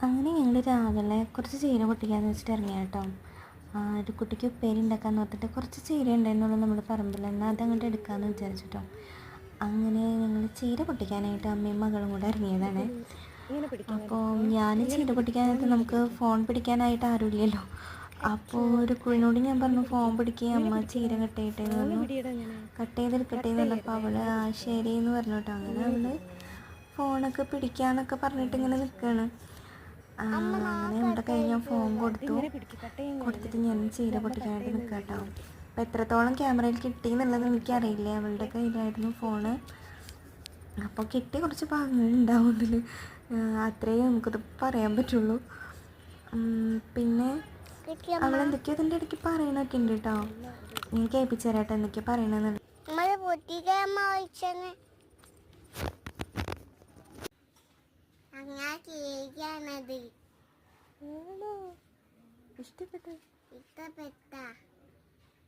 അങ്ങനെ ഞങ്ങൾ രാവിലെ കുറച്ച് ചീര പൊട്ടിക്കാന്ന് വെച്ചിട്ട് ഇറങ്ങിയ കേട്ടോ. ഒരു കുട്ടിക്ക് ഉപ്പേരി ഉണ്ടാക്കാമെന്ന് ഓർത്തിട്ട് കുറച്ച് ചീര ഉണ്ടായിരുന്നുള്ളൂ നമ്മുടെ പറമ്പിൽ, എന്നാൽ അതങ്ങോട്ട് എടുക്കാമെന്ന് വിചാരിച്ചിട്ടോ. അങ്ങനെ ഞങ്ങൾ ചീര പൊട്ടിക്കാനായിട്ട് അമ്മയും മകളും കൂടെ ഇറങ്ങിയതാണ്. അപ്പോൾ ഞാൻ ചീര പൊട്ടിക്കാനായിട്ട് നമുക്ക് ഫോൺ പിടിക്കാനായിട്ട് ആരുമില്ലല്ലോ. അപ്പോൾ ഒരു കുഴിനോട് ഞാൻ പറഞ്ഞു ഫോൺ പിടിക്കുക, അമ്മ ചീര കട്ട് ചെയ്യട്ടെ എന്ന് പറഞ്ഞു. കട്ട് ചെയ്തെടുക്കട്ടെ എന്ന് പറഞ്ഞപ്പോൾ അവൾ ശരി എന്ന് പറഞ്ഞു കേട്ടോ. അങ്ങനെ അവൾ ഫോണൊക്കെ പിടിക്കാന്നൊക്കെ പറഞ്ഞിട്ട് ഇങ്ങനെ നിൽക്കുകയാണ്. അങ്ങനെ നമ്മുടെ കയ്യിൽ ഞാൻ ഫോൺ കൊടുത്തിട്ട് ഞാൻ ചീര പൊട്ടിക്കാനായിട്ട് നിൽക്കുക കേട്ടോ. അപ്പോൾ എത്രത്തോളം ക്യാമറയിൽ കിട്ടി എന്നുള്ളത് എനിക്കറിയില്ല. അവളുടെ കയ്യിലായിരുന്നു ഫോണ്. അപ്പോൾ കിട്ടി കുറച്ച് ഭാഗങ്ങളുണ്ടാവും അതിൽ, അത്രയേ നമുക്കത് പറയാൻ പറ്റുള്ളൂ. പിന്നെ അവളെന്തൊക്കെയോ അതിൻ്റെ ഇടയ്ക്ക് പറയണൊക്കെ ഉണ്ട് കേട്ടോ. ഞാൻ കേൾപ്പിച്ചു തരാം കേട്ടോ എന്തൊക്കെയോ പറയണമെന്നുണ്ട്. ഇഷ്ടപ്പെട്ട